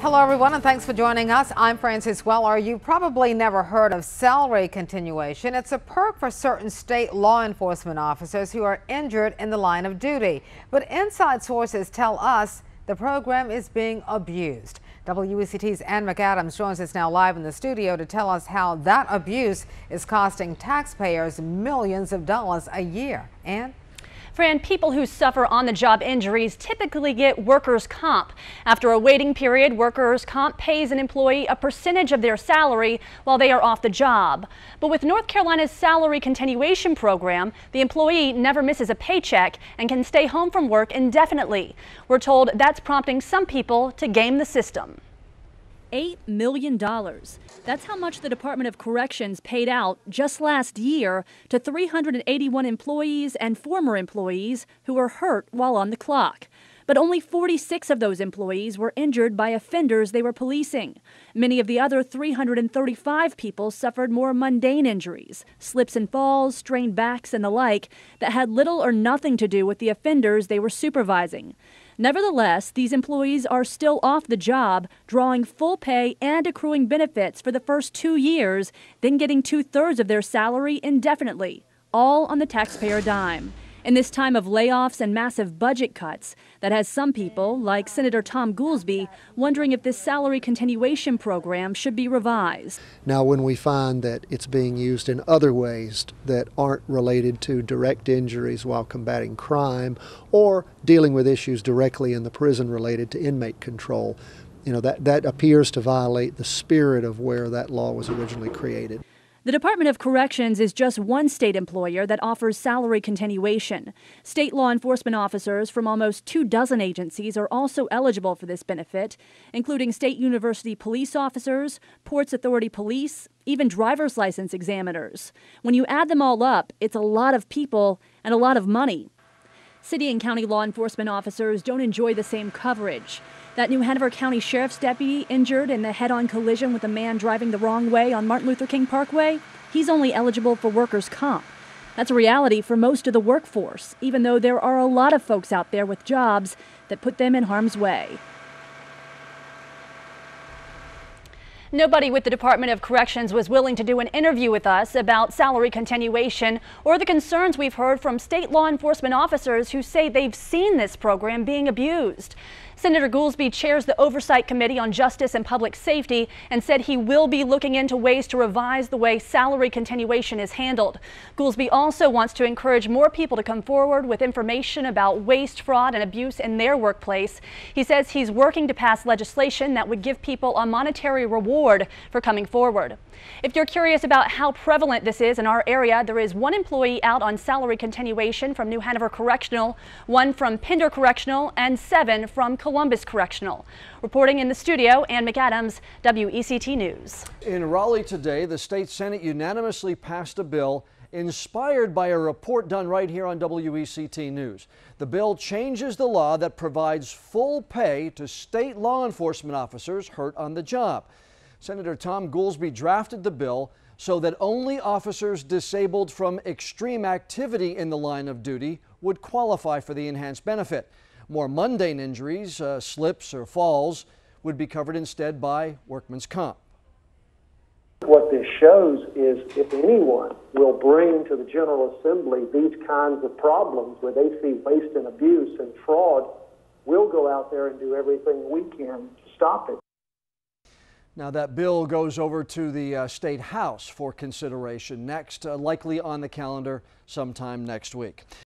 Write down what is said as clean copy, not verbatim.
Hello, everyone, and thanks for joining us. I'm Frances Weller. You've probably never heard of salary continuation. It's a perk for certain state law enforcement officers who are injured in the line of duty. But inside sources tell us the program is being abused. WECT's Ann McAdams joins us now live in the studio to tell us how that abuse is costing taxpayers millions of dollars a year. Ann? Fran, people who suffer on-the-job injuries typically get workers' comp. After a waiting period, workers' comp pays an employee a percentage of their salary while they are off the job. But with North Carolina's salary continuation program, the employee never misses a paycheck and can stay home from work indefinitely. We're told that's prompting some people to game the system. $8 million. That's how much the Department of Corrections paid out just last year to 381 employees and former employees who were hurt while on the clock. But only 46 of those employees were injured by offenders they were policing. Many of the other 335 people suffered more mundane injuries, slips and falls, strained backs, and the like, that had little or nothing to do with the offenders they were supervising. Nevertheless, these employees are still off the job, drawing full pay and accruing benefits for the first 2 years, then getting 2/3 of their salary indefinitely, all on the taxpayer dime. In this time of layoffs and massive budget cuts, that has some people, like Senator Tom Goolsbee, wondering if this salary continuation program should be revised. Now, when we find that it's being used in other ways that aren't related to direct injuries while combating crime or dealing with issues directly in the prison related to inmate control, that appears to violate the spirit of where that law was originally created. The Department of Corrections is just one state employer that offers salary continuation. State law enforcement officers from almost 24 agencies are also eligible for this benefit, including state university police officers, Ports Authority police, even driver's license examiners. When you add them all up, it's a lot of people and a lot of money. City and county law enforcement officers don't enjoy the same coverage. That New Hanover County Sheriff's deputy injured in the head-on collision with a man driving the wrong way on Martin Luther King Parkway, he's only eligible for workers' comp. That's a reality for most of the workforce, even though there are a lot of folks out there with jobs that put them in harm's way. Nobody with the Department of Corrections was willing to do an interview with us about salary continuation or the concerns we've heard from state law enforcement officers who say they've seen this program being abused. Senator Goolsbee chairs the Oversight Committee on Justice and Public Safety and said he will be looking into ways to revise the way salary continuation is handled. Goolsbee also wants to encourage more people to come forward with information about waste, fraud, and abuse in their workplace. He says he's working to pass legislation that would give people a monetary reward for coming forward. If you're curious about how prevalent this is in our area, there is one employee out on salary continuation from New Hanover Correctional, one from Pender Correctional, and 7 from Columbus Correctional. Reporting in the studio, Ann McAdams, WECT News. In Raleigh today, the state Senate unanimously passed a bill inspired by a report done right here on WECT News. The bill changes the law that provides full pay to state law enforcement officers hurt on the job. Senator Tom Goolsbee drafted the bill so that only officers disabled from extreme activity in the line of duty would qualify for the enhanced benefit. More mundane injuries, slips or falls, would be covered instead by workman's comp. What this shows is if anyone will bring to the General Assembly these kinds of problems where they see waste and abuse and fraud, we'll go out there and do everything we can to stop it. Now that bill goes over to the State House for consideration next, likely on the calendar sometime next week.